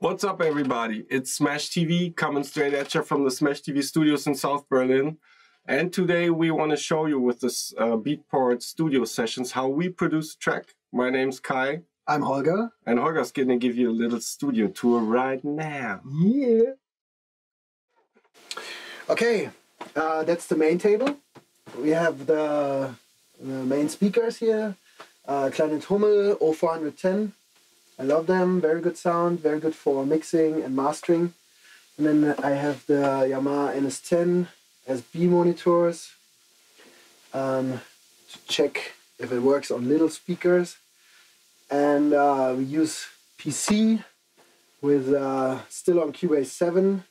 What's up, everybody? It's Smash TV coming straight at you from the Smash TV studios in South Berlin. And today we want to show you with this Beatport studio sessions how we produce a track. My name's Kai. I'm Holger. And Holger's going to give you a little studio tour right now. Yeah. Okay, that's the main table. We have the main speakers here. Kleine Trommel 0410. I love them, very good sound, very good for mixing and mastering. And then I have the Yamaha NS10 SB monitors to check if it works on little speakers. And we use PC with still on Cubase 7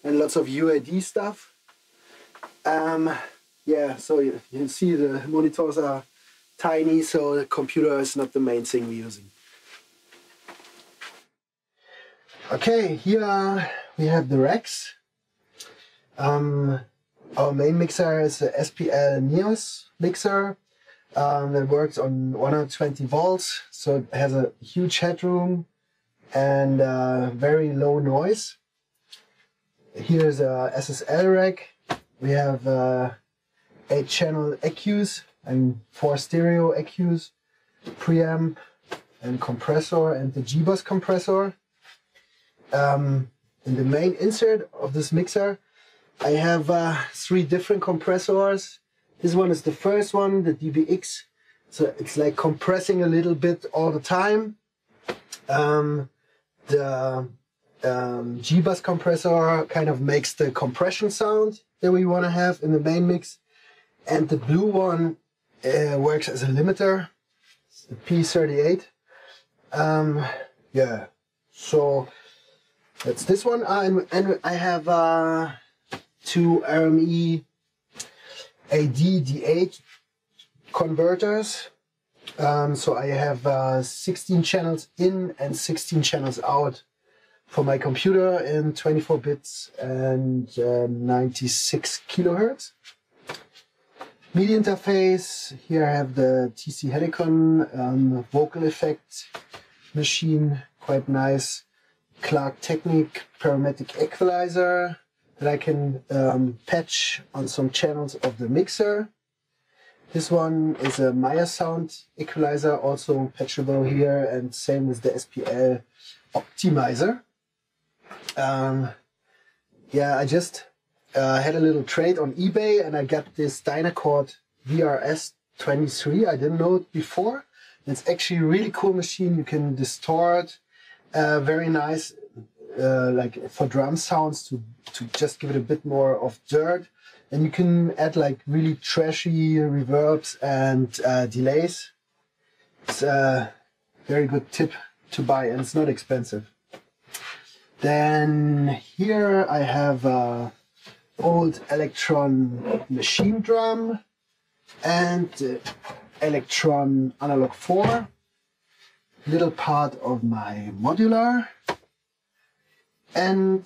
and lots of UAD stuff. Yeah, so you see the monitors are tiny, so the computer is not the main thing we're using. Okay, here we have the racks. Our main mixer is a SPL Neos mixer that works on 120 volts, so it has a huge headroom and very low noise. Here's a SSL rack. We have 8-channel EQs and 4 stereo EQs, preamp and compressor, and the G-Bus compressor. In the main insert of this mixer, I have 3 different compressors. This one is the first one, the DBX. So it's like compressing a little bit all the time. The G-Bus compressor kind of makes the compression sound that we want to have in the main mix. And the blue one works as a limiter. It's the P38. Yeah, so that's this one. And I have 2 RME AD-D8 converters. So I have 16 channels in and 16 channels out for my computer in 24 bits and 96 kilohertz. MIDI interface. Here I have the TC Helicon vocal effect machine, quite nice. Clark Technic Parametric Equalizer that I can patch on some channels of the mixer. This one is a Meyer Sound equalizer, also patchable here, and same with the SPL optimizer. Yeah, I just had a little trade on eBay and I got this Dynacord VRS23. I didn't know it before. It's actually a really cool machine. You can distort. Very nice, like for drum sounds to just give it a bit more of dirt, and you can add like really trashy reverbs and delays. It's a very good tip to buy, and it's not expensive. Then here I have old Electron machine drum and Electron Analog 4. Little part of my modular, and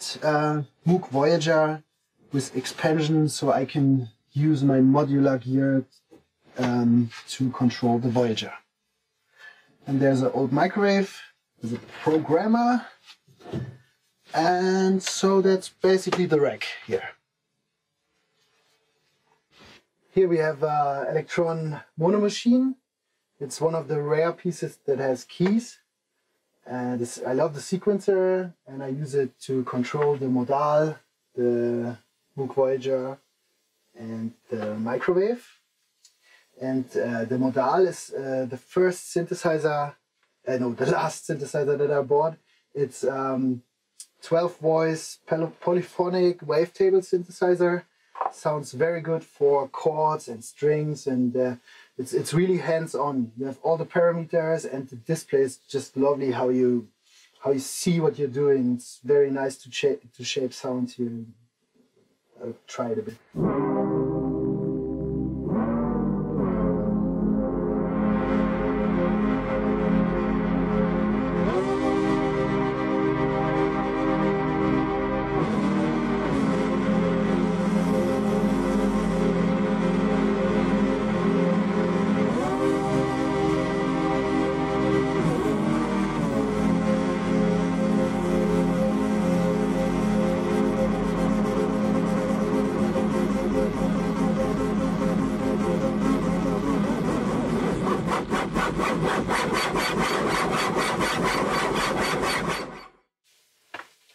Moog Voyager with expansion, so I can use my modular gear to control the Voyager. And there's an old microwave, there's a programmer, and so that's basically the rack here. Here we have Electron mono machine. It's one of the rare pieces that has keys. And I love the sequencer, and I use it to control the modal, the Moog Voyager, and the microwave. And the modal is the first synthesizer, the last synthesizer that I bought. It's 12 voice polyphonic wavetable synthesizer. Sounds very good for chords and strings, and it's really hands-on. You have all the parameters, and the display is just lovely. How you see what you're doing. It's very nice to shape sound here. I'll try it a bit.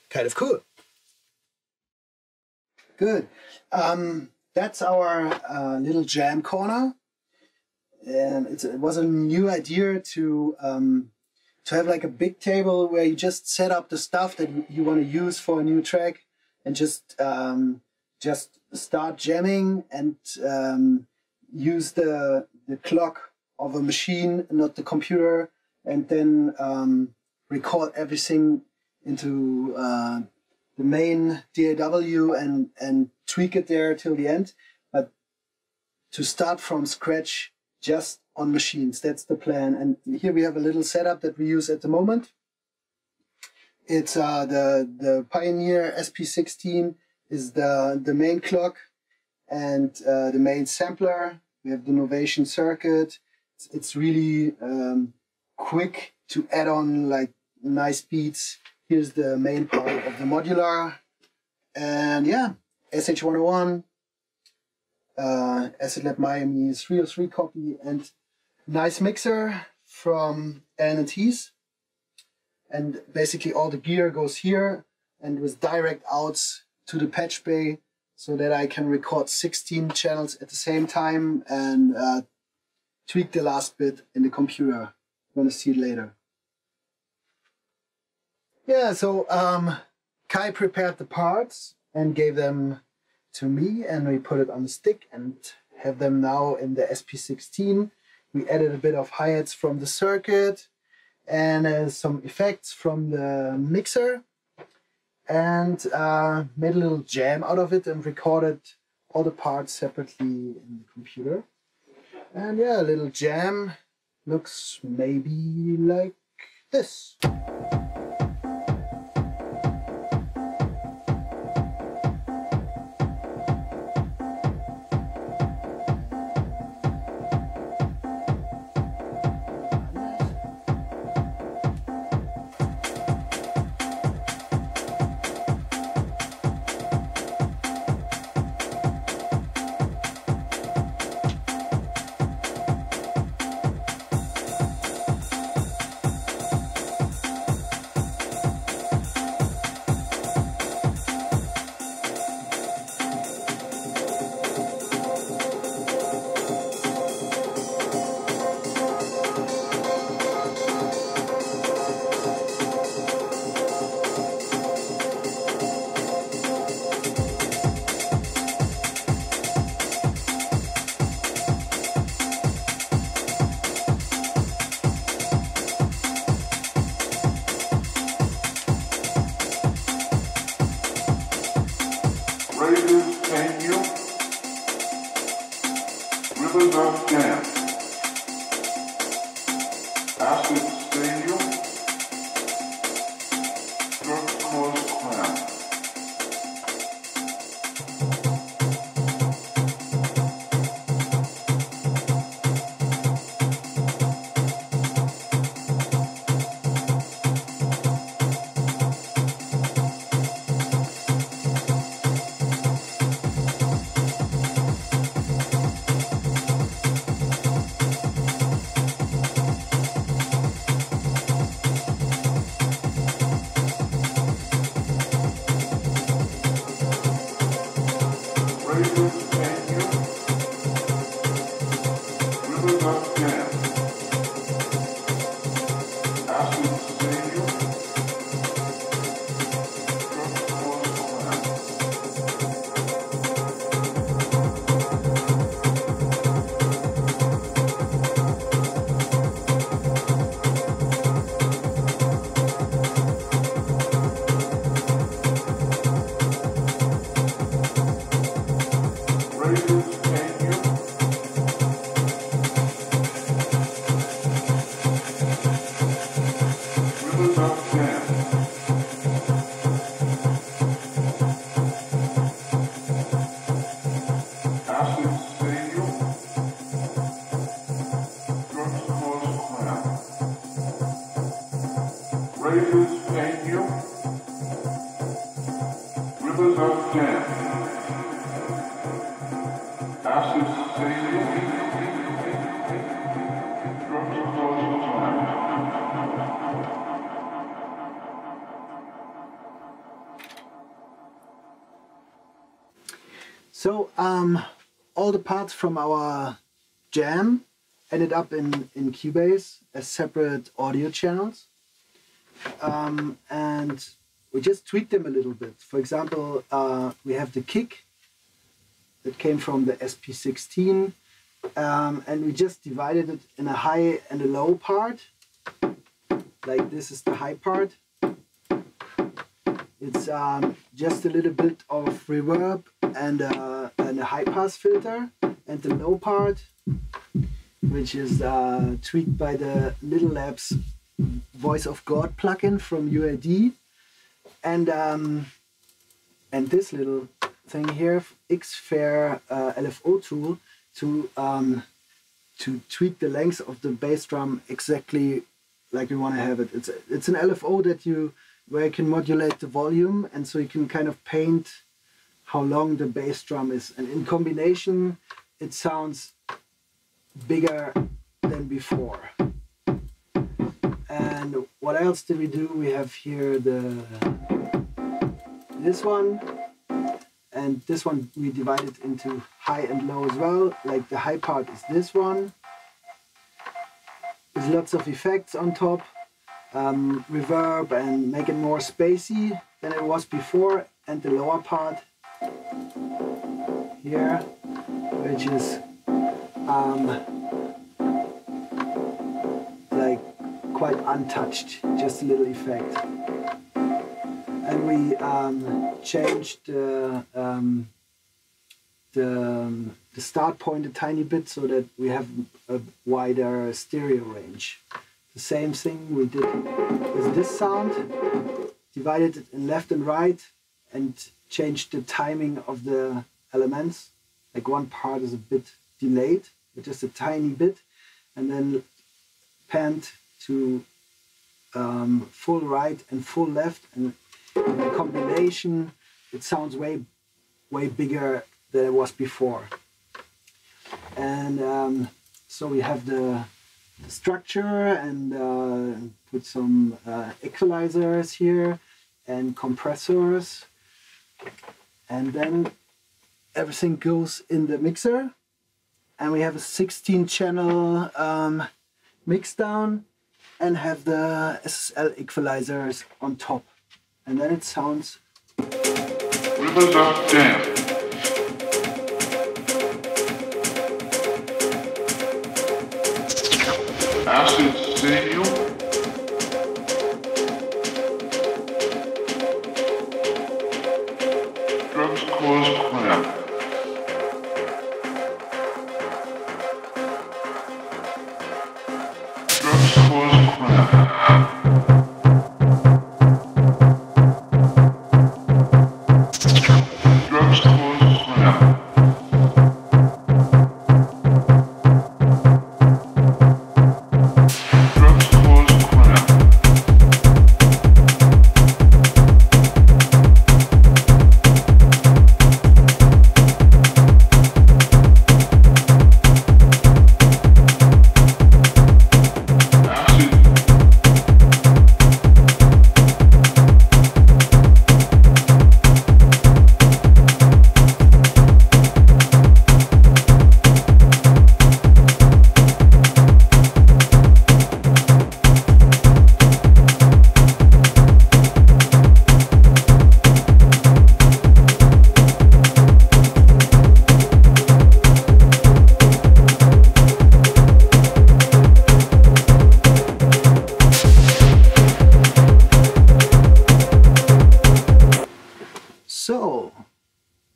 kind of cool. Good. That's our little jam corner. And it was a new idea to have like a big table where you just set up the stuff that you want to use for a new track and just start jamming and use the clock of a machine, not the computer, and then record everything into the main DAW and tweak it there till the end. But to start from scratch just on machines, that's the plan. And here we have a little setup that we use at the moment. It's the Pioneer SP16 is the main clock and the main sampler. We have the Novation circuit. It's really quick to add on like nice beats. Here's the main part of the modular. And yeah, SH101, Acid Lab Miami 303 copy, and nice mixer from L&T's. And basically all the gear goes here and with direct outs to the patch bay so that I can record 16 channels at the same time and tweak the last bit in the computer. You're gonna see it later. Yeah, so Kai prepared the parts and gave them to me, and we put it on the stick and have them now in the SP16. We added a bit of hi-hats from the circuit and some effects from the mixer, and made a little jam out of it and recorded all the parts separately in the computer. And yeah, a little jam looks maybe like this. So all the parts from our jam ended up in Cubase as separate audio channels. And we just tweaked them a little bit. For example, we have the kick that came from the SP16, and we just divided it in a high and a low part. Like this is the high part. It's just a little bit of reverb and a high pass filter, and the low part, which is tweaked by the Little Labs Voice of God plugin from UAD, and this little thing here, X-Fair LFO tool, to tweak the length of the bass drum exactly like we want to have it. It's an LFO where you can modulate the volume, and so you can kind of paint how long the bass drum is, and in combination it sounds bigger than before. And what else did we do? We have here this one, and this one we divided into high and low as well. Like the high part is this one. There's lots of effects on top, reverb, and make it more spacey than it was before. And the lower part here, which is like quite untouched, just a little effect. And we changed the start point a tiny bit so that we have a wider stereo range. The same thing we did with this sound, divided it in left and right, and changed the timing of the elements. Like one part is a bit delayed, but just a tiny bit, and then panned to full right and full left, and in the combination it sounds way bigger than it was before. And so we have the structure, and put some equalizers here and compressors, and then everything goes in the mixer, and we have a 16-channel mix down, and have the SSL equalizers on top, and then it sounds Rivers of Jam. Acid Stadium. Drugs cause cramp. Drugs cause cramp. Drugs cause cramp.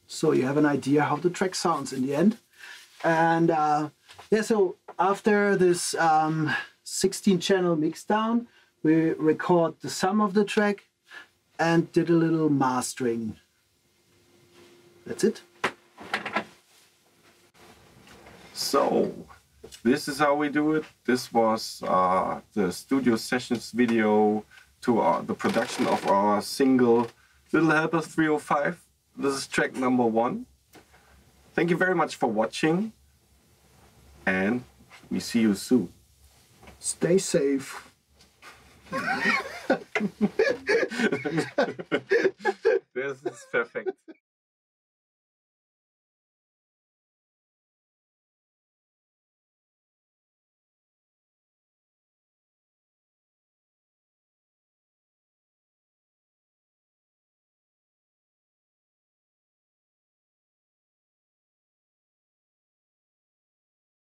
So you have an idea how the track sounds in the end. And yeah, so after this 16-channel mixdown, we record the sum of the track and did a little mastering. That's it. So this is how we do it. This was the studio sessions video to the production of our single Little Helper 305. This is track number 1. Thank you very much for watching, and we see you soon. Stay safe. This is perfect.